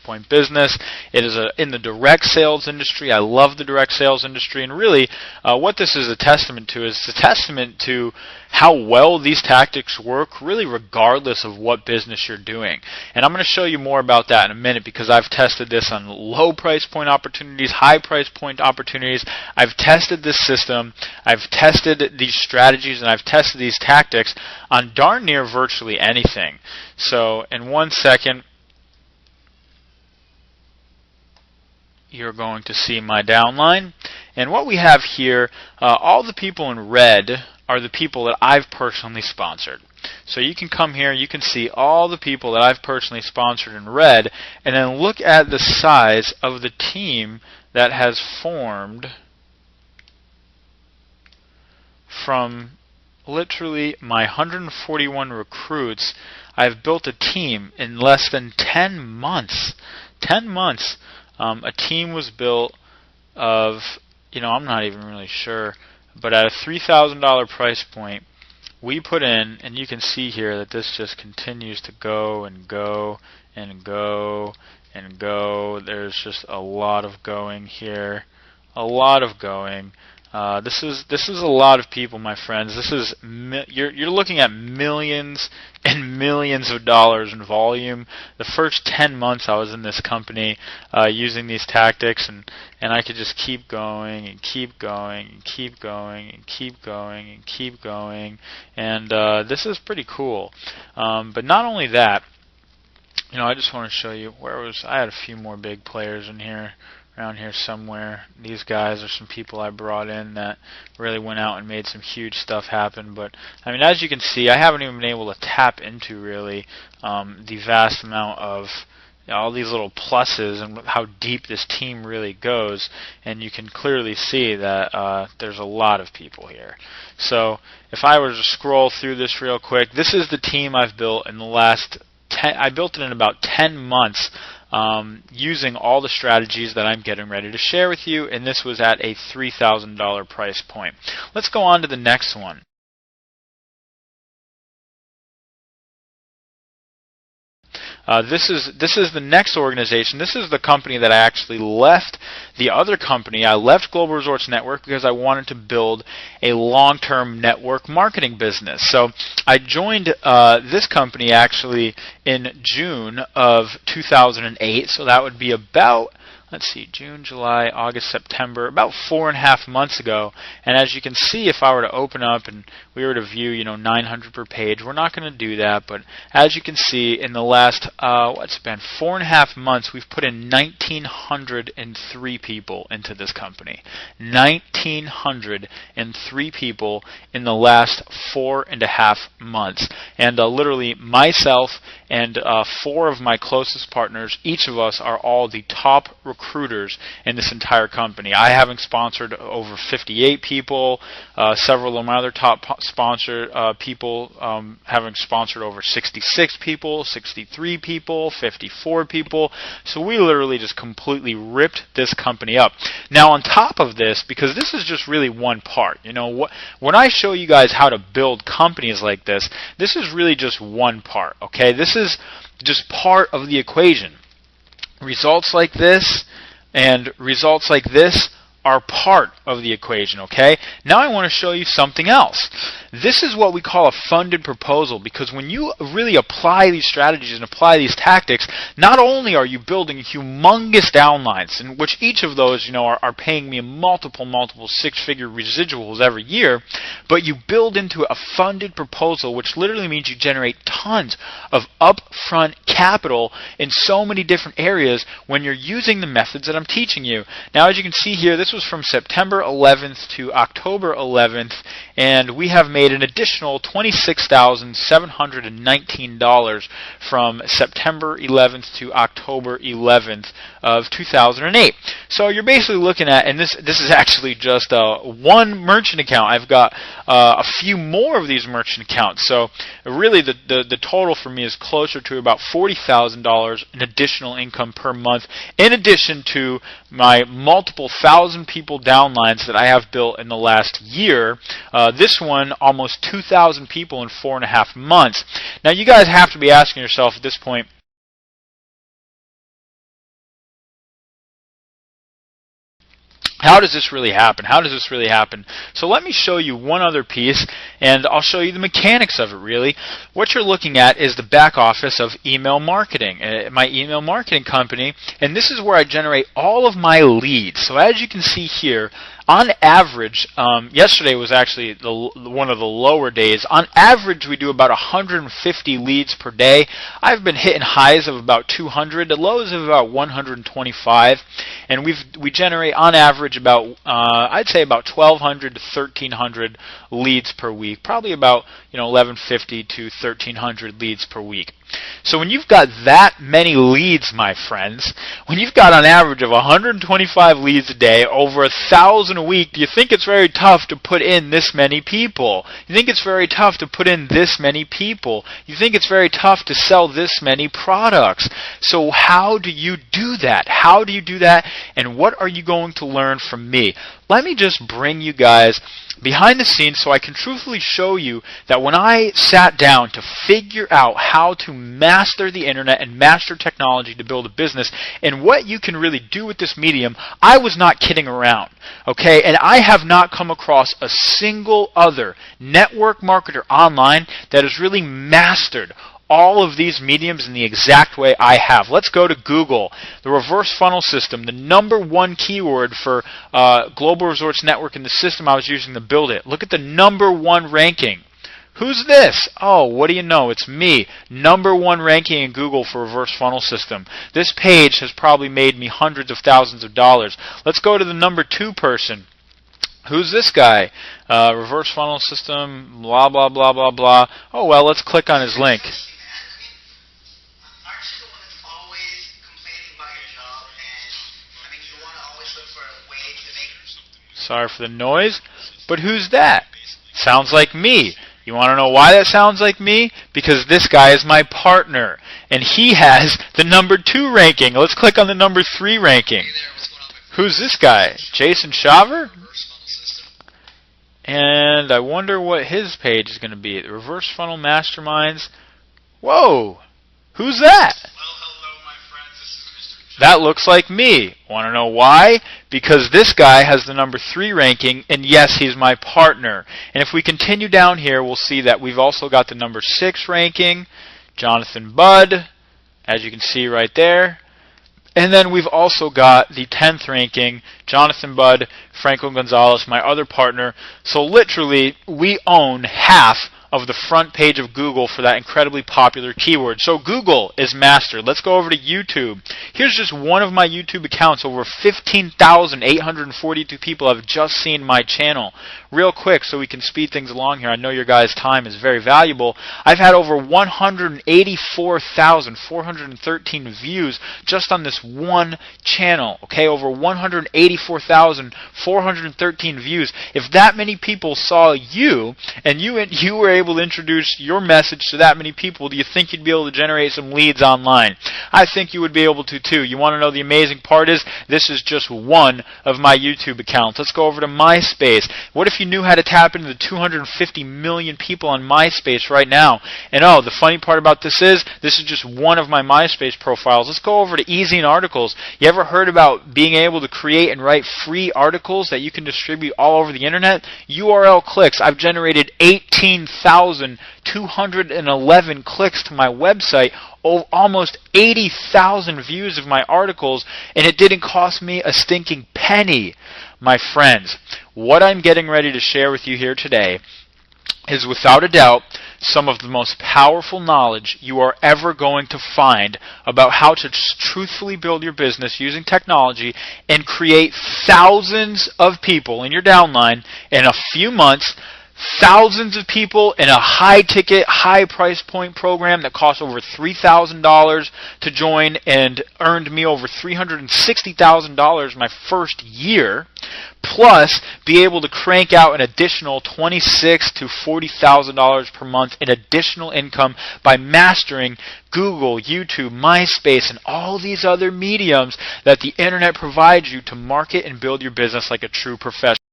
point business. It is in the direct sales industry. I love the direct sales industry, and really what this is a testament to is it's a testament to how well these tactics work, really regardless of what business you're doing. And I'm going to show you more about that in a minute, because I've tested this on low price point opportunities, high price point opportunities. I've tested this system, I've tested these strategies, and I've tested these tactics on darn near virtually anything. So in 1 second, you're going to see my downline. And what we have here, all the people in red are the people that I've personally sponsored. So you can come here, you can see all the people that I've personally sponsored in red, and then look at the size of the team that has formed from literally my 141 recruits. I've built a team in less than 10 months. 10 months. A team was built of, I'm not even really sure, but at a $3,000 price point, we put in, and you can see here that this just continues to go and go and go and go. There's just a lot of going here, a lot of going. This is a lot of people, my friends. This is you're looking at millions and millions of dollars in volume. The first 10 months I was in this company using these tactics, and I could just keep going and keep going and keep going and keep going and keep going, and this is pretty cool. But not only that, I just want to show you I had a few more big players in here. Around here somewhere. These guys are some people I brought in that really went out and made some huge stuff happen. But I mean, as you can see, I haven't even been able to tap into really the vast amount of all these little pluses and how deep this team really goes. And you can clearly see that there's a lot of people here. So if I were to scroll through this real quick, this is the team I've built in the last I built it in about 10 months. Using all the strategies that I'm getting ready to share with you, and this was at a $3,000 price point. Let's go on to the next one. This is the next organization. This is the company that I actually left the other company. I left Global Resorts Network because I wanted to build a long-term network marketing business. So I joined this company actually in June of 2008. So that would be about, let's see, June, July, August, September, about 4.5 months ago. And as you can see, if I were to open up and we were to view, 900 per page, we're not going to do that. But as you can see, in the last, 4.5 months, we've put in 1,903 people into this company. 1,903 people in the last 4.5 months. And literally myself and 4 of my closest partners, each of us are all the top recruiters in this entire company. I haven't sponsored over 58 people. Several of my other top sponsor people having sponsored over 66 people, 63 people, 54 people. So we literally just completely ripped this company up. Now on top of this, because this is just really one part, when I show you guys how to build companies like this is really just one part, okay? This is just part of the equation. Results like this and results like this are part of the equation, okay? Now I want to show you something else. This is what we call a funded proposal, because when you really apply these strategies and apply these tactics, not only are you building humongous downlines, in which each of those, are paying me multiple six-figure residuals every year, but you build into a funded proposal, which literally means you generate tons of upfront capital in so many different areas when you're using the methods that I'm teaching you. Now, as you can see here, this was from September 11th to October 11th, and we have made an additional $26,719 from September 11th to October 11th of 2008. So you're basically looking at, and this is actually just one merchant account. I've got a few more of these merchant accounts. So really the total for me is closer to about $40,000 in additional income per month, in addition to my multiple thousand people downlines that I have built in the last year. This one, almost 2,000 people in 4.5 months. Now you guys have to be asking yourself at this point, How does this really happen? How does this really happen? So let me show you one other piece, and I'll show you the mechanics of it, really. What you're looking at is the back office of email marketing, my email marketing company, and this is where I generate all of my leads. So as you can see here, on average, yesterday was actually one of the lower days. On average, we do about 150 leads per day. I've been hitting highs of about 200, the lows of about 125, and we generate on average about I'd say about 1,200 to 1,300 leads per week. Probably about 1,150 to 1,300 leads per week. So when you've got that many leads, my friends, when you've got an average of 125 leads a day, over 1,000 a week, do you think it's very tough to put in this many people? You think it's very tough to put in this many people? You think it's very tough to sell this many products? So how do you do that? How do you do that? And what are you going to learn from me? Let me just bring you guys behind the scenes so I can truthfully show you that when I sat down to figure out how to master the internet and master technology to build a business and what you can really do with this medium, I was not kidding around. Okay, and I have not come across a single other network marketer online that has really mastered all of these mediums in the exact way I have. Let's go to Google. The reverse funnel system, the #1 keyword for Global Resorts Network in the system I was using to build it. Look at the #1 ranking. Who's this? Oh, what do you know? It's me. #1 ranking in Google for reverse funnel system. This page has probably made me hundreds of thousands of dollars. Let's go to the #2 person. Who's this guy? Reverse funnel system, blah, blah, blah, blah, blah. Oh, well, let's click on his link. Sorry for the noise, but who's that? Sounds like me. You want to know why that sounds like me? Because this guy is my partner, and he has the #2 ranking. Let's click on the #3 ranking. Who's this guy? Jason Shaver? And I wonder what his page is going to be. The Reverse Funnel Masterminds. Whoa! Who's that? That looks like me. Want to know why? Because this guy has the #3 ranking, and yes, he's my partner. And if we continue down here, we'll see that we've also got the #6 ranking, Jonathan Budd, as you can see right there. And then we've also got the 10th ranking, Jonathan Budd, Franco Gonzalez, my other partner. So literally, we own half of the front page of Google for that incredibly popular keyword. So Google is mastered. Let's go over to YouTube. Here's just one of my YouTube accounts. Over 15,842 people have just seen my channel. Real quick, so we can speed things along here. I know your guys' time is very valuable. I've had over 184,413 views just on this one channel. Okay, over 184,413 views. If that many people saw you, and you were able to introduce your message to that many people, do you think you'd be able to generate some leads online? I think you would be able to too. You want to know the amazing part is, this is just one of my YouTube accounts. Let's go over to MySpace. What if you knew how to tap into the 250 million people on MySpace right now? And oh, the funny part about this is just one of my MySpace profiles. Let's go over to Ezine Articles. You ever heard about being able to create and write free articles that you can distribute all over the internet? URL clicks. I've generated 18,211 clicks to my website, almost 80,000 views of my articles, and it didn't cost me a stinking penny. My friends, what I'm getting ready to share with you here today is without a doubt some of the most powerful knowledge you are ever going to find about how to truthfully build your business using technology and create thousands of people in your downline in a few months. Thousands of people in a high-ticket, high-price point program that cost over $3,000 to join and earned me over $360,000 my first year, plus be able to crank out an additional $26,000 to $40,000 per month in additional income by mastering Google, YouTube, MySpace, and all these other mediums that the internet provides you to market and build your business like a true professional.